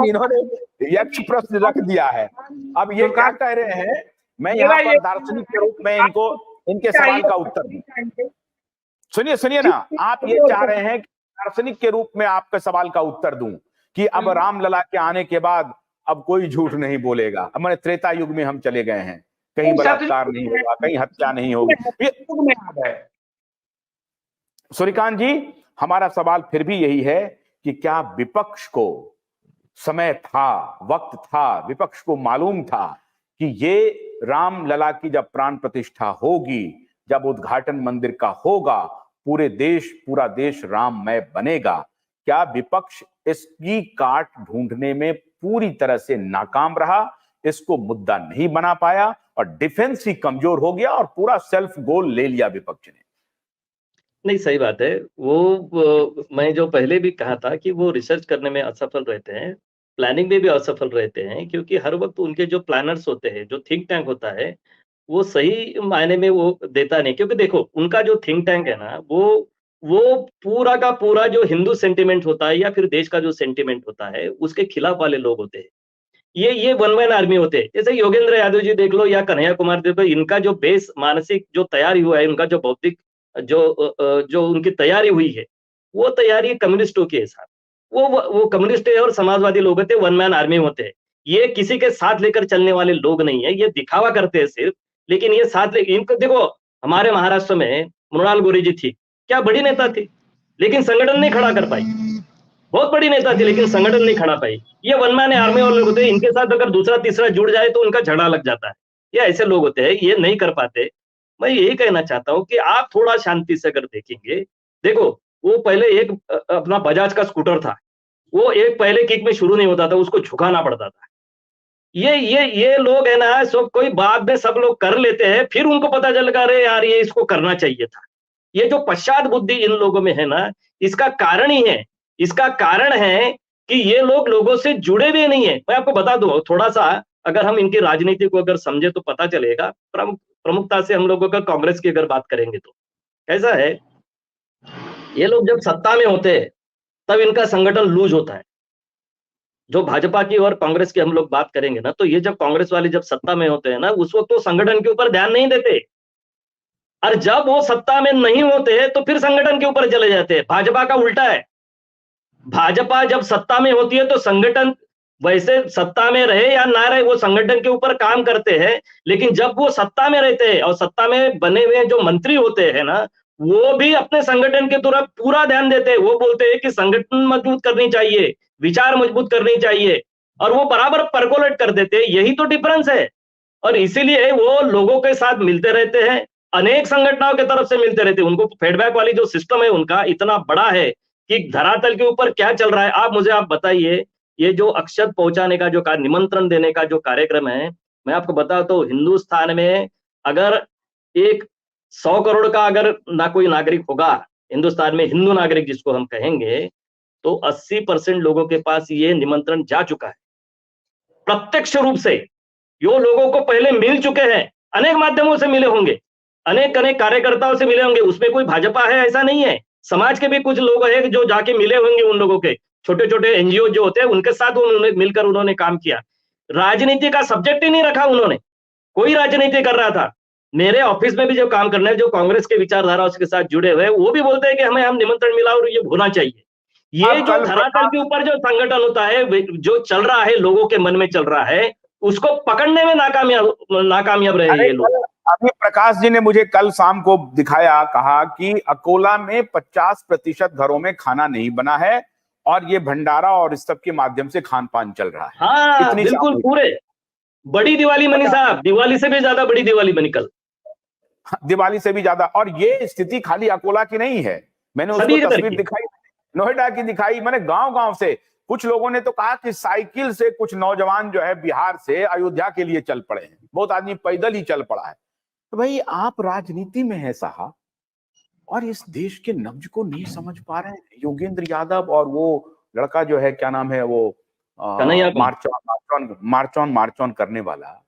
इन्होंने यक्ष प्रश्न रख दिया है। अब ये क्या कह रहे हैं, मैं यहाँ पर दार्शनिक के रूप में इनको इनके सवाल का उत्तर दूं। सुनिए सुनिए ना, आप ये चाह रहे हैं कि दार्शनिक के रूप में आपके सवाल का उत्तर दूं कि अब रामलला के आने के बाद अब कोई झूठ नहीं बोलेगा, हमारे त्रेता युग में हम चले गए हैं, कहीं बलात्कार नहीं होगा, कहीं हत्या नहीं होगी। सूर्यकांत जी, हमारा सवाल फिर भी यही है कि क्या विपक्ष को समय था, वक्त था, विपक्ष को मालूम था कि ये रामलला की जब प्राण प्रतिष्ठा होगी, जब उद्घाटन मंदिर का होगा, पूरा देश राममय बनेगा, क्या विपक्ष इसकी काट ढूंढने में पूरी तरह से नाकाम रहा, इसको मुद्दा नहीं बना पाया और डिफेंस ही कमजोर हो गया और पूरा सेल्फ गोल ले लिया विपक्ष ने? नहीं, सही बात है। वो मैं जो पहले भी कहा था कि वो रिसर्च करने में असफल रहते हैं, प्लानिंग में भी असफल रहते हैं, क्योंकि हर वक्त उनके जो प्लानर्स होते हैं, जो थिंक टैंक होता है, वो सही मायने में वो देता नहीं। क्योंकि देखो, उनका जो थिंक टैंक है ना, वो पूरा का पूरा जो हिंदू सेंटिमेंट होता है या फिर देश का जो सेंटिमेंट होता है, उसके खिलाफ वाले लोग होते हैं। ये वन मैन आर्मी होते हैं। जैसे योगेंद्र यादव जी देख लो या कन्हैया कुमार देख लो, इनका जो बेस मानसिक जो तैयारी हुआ है, उनका जो बौद्धिक जो उनकी तैयारी हुई है, वो तैयारी कम्युनिस्टों के साथ, वो कम्युनिस्ट है और समाजवादी लोग होते हैं, वन मैन आर्मी होते हैं। ये किसी के साथ लेकर चलने वाले लोग नहीं है, ये दिखावा करते हैं सिर्फ। लेकिन ये साथ इनको देखो, हमारे महाराष्ट्र में मृणाल गोरे जी थी, क्या बड़ी नेता थी, लेकिन संगठन नहीं खड़ा कर पाई। बहुत बड़ी नेता थी लेकिन संगठन नहीं खड़ा पाई। ये वन मैन आर्मी वाले लोग होते हैं, इनके साथ अगर दूसरा तीसरा जुड़ जाए तो उनका झगड़ा लग जाता है। ये ऐसे लोग होते हैं, ये नहीं कर पाते। मैं यही कहना चाहता हूँ कि आप थोड़ा शांति से अगर देखेंगे, देखो, वो पहले एक अपना बजाज का स्कूटर था, वो एक पहले किक में शुरू नहीं होता था, उसको झुकाना पड़ता था। ये लोग है ना, सब कोई बाद में सब लोग कर लेते हैं, फिर उनको पता चल गया, अरे यार ये इसको करना चाहिए था। ये जो पश्चात बुद्धि इन लोगों में है ना, इसका कारण ही है, इसका कारण है कि ये लोग लोगों से जुड़े हुए नहीं है। मैं आपको बता दूं थोड़ा सा, अगर हम इनकी राजनीति को अगर समझे तो पता चलेगा। प्रमुखता से हम लोगों का कांग्रेस की अगर बात करेंगे तो कैसा है, ये लोग जब सत्ता में होते हैं तब इनका संगठन लूज होता है। जो भाजपा की और कांग्रेस की हम लोग बात करेंगे ना, तो ये जब कांग्रेस वाले जब सत्ता में होते हैं ना, उस वक्त तो संगठन के ऊपर ध्यान नहीं देते, और जब वो सत्ता में नहीं होते तो फिर संगठन के ऊपर चले जाते हैं। भाजपा का उल्टा है, भाजपा जब सत्ता में होती है तो संगठन वैसे सत्ता में रहे या ना रहे, वो संगठन के ऊपर काम करते हैं। लेकिन जब वो सत्ता में रहते हैं और सत्ता में बने हुए जो मंत्री होते हैं ना, वो भी अपने संगठन के तरफ पूरा ध्यान देते हैं। वो बोलते हैं कि संगठन मजबूत करनी चाहिए, विचार मजबूत करनी चाहिए, और वो बराबर परकोलेट कर देते हैं। यही तो डिफरेंस है। और इसीलिए वो लोगों के साथ मिलते रहते हैं, अनेक संगठनों की तरफ से मिलते रहते हैं। उनको फीडबैक वाली जो सिस्टम है उनका इतना बड़ा है कि धरातल के ऊपर क्या चल रहा है आप बताइए। ये जो अक्षत पहुंचाने का जो निमंत्रण देने का जो कार्यक्रम है, मैं आपको बताता तो हिंदुस्तान में अगर एक 100 करोड़ का अगर ना कोई नागरिक होगा, हिंदुस्तान में हिंदू नागरिक जिसको हम कहेंगे, तो 80% लोगों के पास ये निमंत्रण जा चुका है प्रत्यक्ष रूप से। यो लोगों को पहले मिल चुके हैं, अनेक माध्यमों से मिले होंगे, अनेक अनेक कार्यकर्ताओं से मिले होंगे। उसमें कोई भाजपा है ऐसा नहीं है, समाज के भी कुछ लोग हैं जो जाके मिले होंगे उन लोगों के, छोटे छोटे एनजीओ जो होते हैं उनके साथ उन्होंने मिलकर उन्होंने काम किया। राजनीति का सब्जेक्ट ही नहीं रखा उन्होंने, कोई राजनीति कर रहा था। मेरे ऑफिस में भी जो काम करने जो कांग्रेस के विचारधारा उसके साथ जुड़े हुए, वो भी बोलते हैं कि हमें हम निमंत्रण मिला और ये होना चाहिए। ये जो धरातल के ऊपर जो संगठन होता है, जो चल रहा है लोगों के मन में चल रहा है, उसको पकड़ने में नाकामयाब रहे ये लोग। अभी प्रकाश जी ने मुझे कल शाम को दिखाया, कहा कि अकोला में 50% घरों में खाना नहीं बना है और ये भंडारा और इस सब के माध्यम से खान पान चल रहा है। हाँ बिल्कुल, पूरे बड़ी दिवाली बनी साहब, दिवाली से भी ज्यादा बड़ी दिवाली बनी कल, दिवाली से भी ज्यादा। और ये स्थिति खाली अकोला की नहीं है, मैंने उसको तस्वीर दिखाई, नोएडा की दिखाई, मैंने गांव गांव से। कुछ लोगों ने तो कहा कि साइकिल से कुछ नौजवान जो है बिहार से अयोध्या के लिए चल पड़े हैं, बहुत आदमी पैदल ही चल पड़ा है। तो भाई आप राजनीति में है साहब और इस देश के नब्ज को नहीं समझ पा रहे हैं। योगेंद्र यादव और वो लड़का जो है, क्या नाम है वो, मार्च ऑन करने वाला,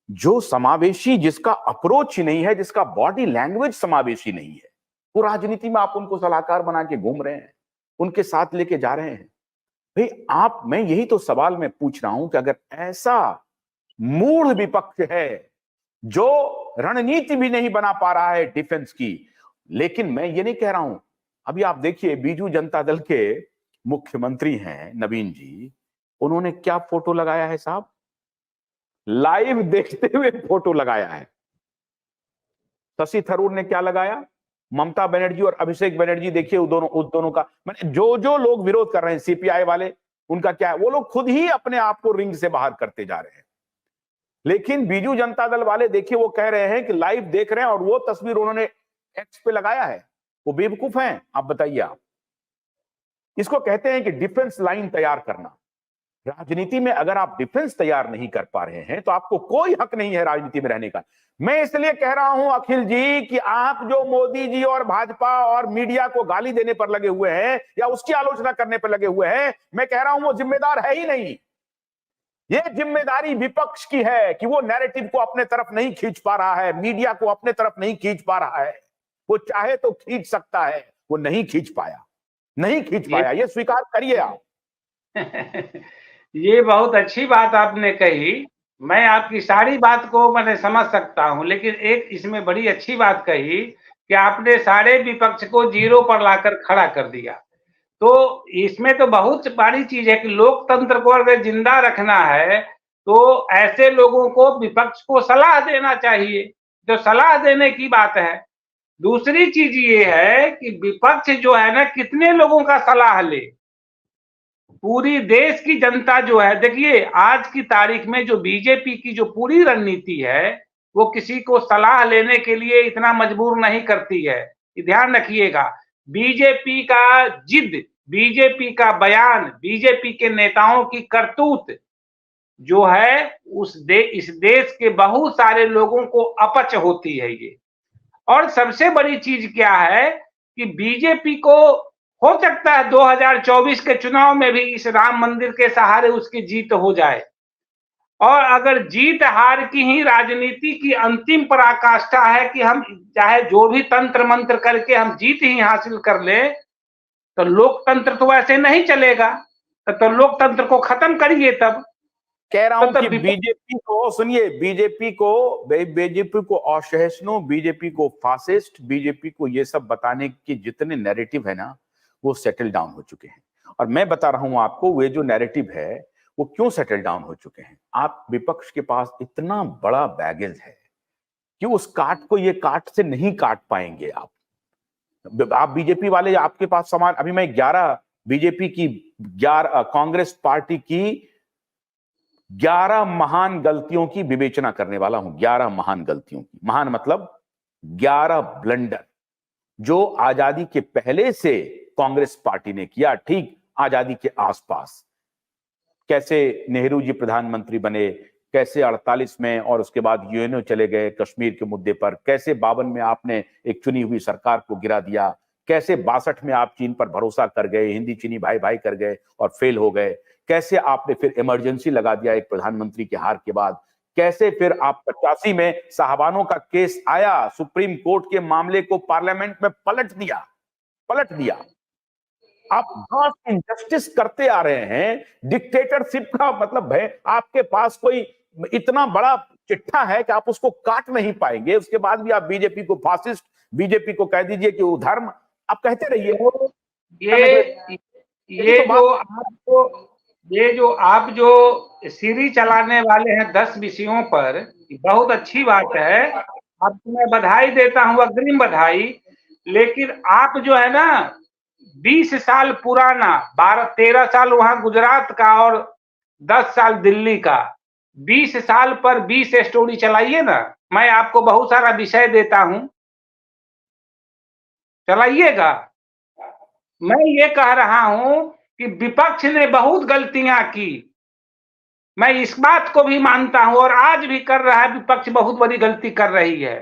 जो समावेशी, जिसका अप्रोच ही नहीं है, जिसका बॉडी लैंग्वेज समावेशी नहीं है, वो राजनीति में आप उनको सलाहकार बना के घूम रहे हैं, उनके साथ लेके जा रहे हैं। भाई आप, मैं यही तो सवाल मैं पूछ रहा हूं कि अगर ऐसा मूढ़ विपक्ष है जो रणनीति भी नहीं बना पा रहा है डिफेंस की, लेकिन मैं ये नहीं कह रहा हूं, अभी आप देखिए बीजू जनता दल के मुख्यमंत्री हैं नवीन जी, उन्होंने क्या फोटो लगाया है साहब, लाइव देखते हुए फोटो लगाया है। शशि थरूर ने क्या लगाया, ममता बनर्जी और अभिषेक बनर्जी, देखिए उस दोनों का, मैंने जो जो लोग विरोध कर रहे हैं सीपीआई वाले, उनका क्या है, वो लोग खुद ही अपने आप को रिंग से बाहर करते जा रहे हैं। लेकिन बीजू जनता दल वाले देखिए वो कह रहे हैं कि लाइव देख रहे हैं, और वो तस्वीर उन्होंने एक्स पे लगाया है। वो बेवकूफ हैं? आप बताइए। आप इसको कहते हैं कि डिफेंस लाइन तैयार करना। राजनीति में अगर आप डिफेंस तैयार नहीं कर पा रहे हैं तो आपको कोई हक नहीं है राजनीति में रहने का। मैं इसलिए कह रहा हूं अखिल जी कि आप जो मोदी जी और भाजपा और मीडिया को गाली देने पर लगे हुए हैं या उसकी आलोचना करने पर लगे हुए हैं, मैं कह रहा हूं वो जिम्मेदार है ही नहीं। ये जिम्मेदारी विपक्ष की है कि वो नैरेटिव को अपने तरफ नहीं खींच पा रहा है, मीडिया को अपने तरफ नहीं खींच पा रहा है। वो चाहे तो खींच सकता है, वो नहीं खींच पाया, नहीं खींच पाया, ये स्वीकार करिए आप। ये बहुत अच्छी बात आपने कही। मैं आपकी सारी बात को मैंने समझ सकता हूं, लेकिन एक इसमें बड़ी अच्छी बात कही कि आपने सारे विपक्ष को जीरो पर लाकर खड़ा कर दिया। तो इसमें तो बहुत बड़ी चीज है कि लोकतंत्र को अगर जिंदा रखना है तो ऐसे लोगों को विपक्ष को सलाह देना चाहिए, जो सलाह देने की बात है। दूसरी चीज ये है कि विपक्ष जो है ना, कितने लोगों का सलाह ले। पूरी देश की जनता जो है, देखिए आज की तारीख में जो बीजेपी की जो पूरी रणनीति है, वो किसी को सलाह लेने के लिए इतना मजबूर नहीं करती है। ध्यान रखिएगा, बीजेपी का जिद, बीजेपी का बयान, बीजेपी के नेताओं की करतूत जो है इस देश के बहुत सारे लोगों को अपच होती है ये। और सबसे बड़ी चीज क्या है कि बीजेपी को हो सकता है 2024 के चुनाव में भी इस राम मंदिर के सहारे उसकी जीत हो जाए, और अगर जीत हार की ही राजनीति की अंतिम पराकाष्ठा है कि हम चाहे जो भी तंत्र मंत्र करके हम जीत ही हासिल कर ले, तो लोकतंत्र तो ऐसे नहीं चलेगा। तो लोकतंत्र को खत्म करिए। तब कह रहा हूं कि बीजेपी को सुनिए, बीजेपी को असहिष्णु, बीजेपी को फासिस्ट, बीजेपी को ये सब बताने के जितने नैरेटिव है ना, वो सेटल डाउन हो चुके हैं। और मैं बता रहा हूं आपको वे जो नैरेटिव है वो क्यों सेटल डाउन हो चुके हैं। आप विपक्ष के पास इतना बड़ा बैगेज है कि उस काट को ये काट से नहीं काट पाएंगे। आप बीजेपी वाले, आपके पास समान, अभी मैं 11 बीजेपी की 11 कांग्रेस पार्टी की 11 महान गलतियों की विवेचना करने वाला हूं। 11 महान गलतियों की, महान मतलब 11 ब्लंडर जो आजादी के पहले से कांग्रेस पार्टी ने किया, ठीक आजादी के आसपास। कैसे नेहरू जी प्रधानमंत्री बने, कैसे 48 में और उसके बाद यूएनओ चले गए कश्मीर के मुद्दे पर, कैसे 52 में आपने एक चुनी हुई सरकार को गिरा दिया, कैसे 62 में आप चीन पर भरोसा कर गए, हिंदी चीनी भाई भाई कर गए और फेल हो गए, कैसे आपने फिर इमरजेंसी लगा दिया एक प्रधानमंत्री की हार के बाद, कैसे फिर आप 85 में साहबानों का केस आया, सुप्रीम कोर्ट के मामले को पार्लियामेंट में पलट दिया। आप मास इनजस्टिस करते आ रहे हैं। डिक्टेटरशिप का मतलब है आपके पास कोई इतना बड़ा चिट्ठा है कि आप उसको काट नहीं पाएंगे। उसके बाद भी आप बीजेपी को फासिस्ट, बीजेपी को कह दीजिए कि वो धर्म, आप कहते रहिए। ये जो आप जो सीरीज चलाने वाले हैं 10 विषयों पर, बहुत अच्छी बात है, आपको मैं बधाई देता हूं, अग्रिम बधाई। लेकिन आप जो है ना 20 साल पुराना, 12-13 साल वहां गुजरात का और 10 साल दिल्ली का, 20 साल पर 20 स्टोरी चलाइए ना। मैं आपको बहुत सारा विषय देता हूं, चलाइएगा। मैं ये कह रहा हूं कि विपक्ष ने बहुत गलतियां की, मैं इस बात को भी मानता हूं, और आज भी कर रहा है विपक्ष, बहुत बड़ी गलती कर रही है।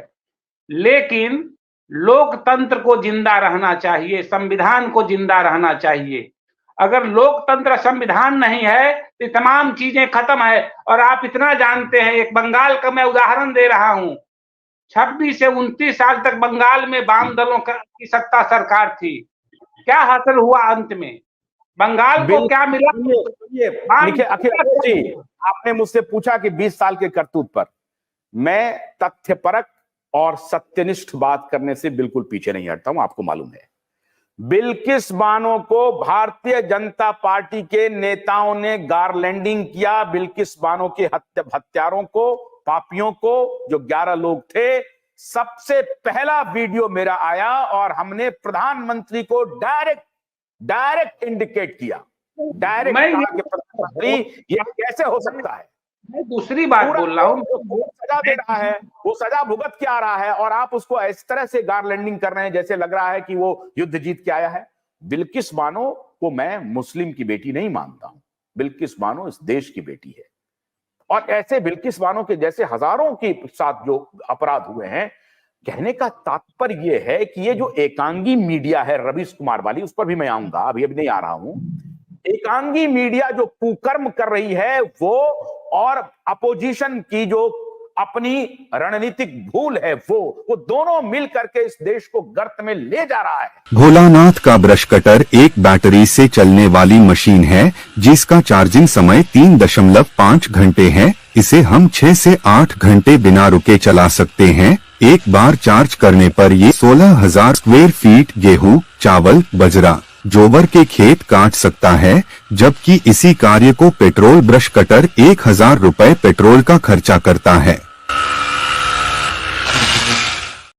लेकिन लोकतंत्र को जिंदा रहना चाहिए, संविधान को जिंदा रहना चाहिए। अगर लोकतंत्र संविधान नहीं है तो तमाम चीजें खत्म है। और आप इतना जानते हैं, एक बंगाल का मैं उदाहरण दे रहा हूं, 26 से 29 साल तक बंगाल में वाम दलों की सत्ता सरकार थी। क्या हासिल हुआ अंत में? बंगाल को क्या मिला? देखिए अखिलेश जी, आपने मुझसे पूछा कि 20 साल के करतूत पर, मैं तथ्यपरक और सत्यनिष्ठ बात करने से बिल्कुल पीछे नहीं हटता हूं, आपको मालूम है। बिल्किस बानो को भारतीय जनता पार्टी के नेताओं ने गारलैंडिंग किया। बिल्किस बानो के हत्यारों को, पापियों को, जो 11 लोग थे, सबसे पहला वीडियो मेरा आया और हमने प्रधानमंत्री को डायरेक्ट इंडिकेट किया, डायरेक्ट कहा कि प्रधानमंत्री ये कैसे हो सकता है। मैं दूसरी बात बोल रहा हूँ, वो सजा दे रहा है, वो सजा भुगत के आ रहा है और आप उसको इस तरह से गारलैंडिंग कर रहे हैं जैसे लग रहा है कि वो युद्ध जीत के आया है। बिल्किस बानो को मैं मुस्लिम की बेटी नहीं मानता हूं। बिल्किस बानो इस देश की बेटी है और ऐसे बिल्किस बानो के जैसे हजारों के साथ जो अपराध हुए हैं। कहने का तात्पर्य यह है कि ये जो एकांगी मीडिया है रवीश कुमार वाली, उस पर भी मैं आऊंगा, अभी नहीं आ रहा हूं। एकांगी मीडिया जो कुकर्म कर रही है वो, और अपोजिशन की जो अपनी रणनीतिक भूल है वो दोनों मिल करके इस देश को गर्त में ले जा रहा है। भोलानाथ का ब्रश कटर एक बैटरी से चलने वाली मशीन है जिसका चार्जिंग समय 3.5 घंटे है। इसे हम 6 से 8 घंटे बिना रुके चला सकते हैं। एक बार चार्ज करने पर ये 16,000 स्क्वायर फीट गेहूं, चावल, बजरा, जोवर के खेत काट सकता है, जबकि इसी कार्य को पेट्रोल ब्रश कटर 1,000 रुपए पेट्रोल का खर्चा करता है।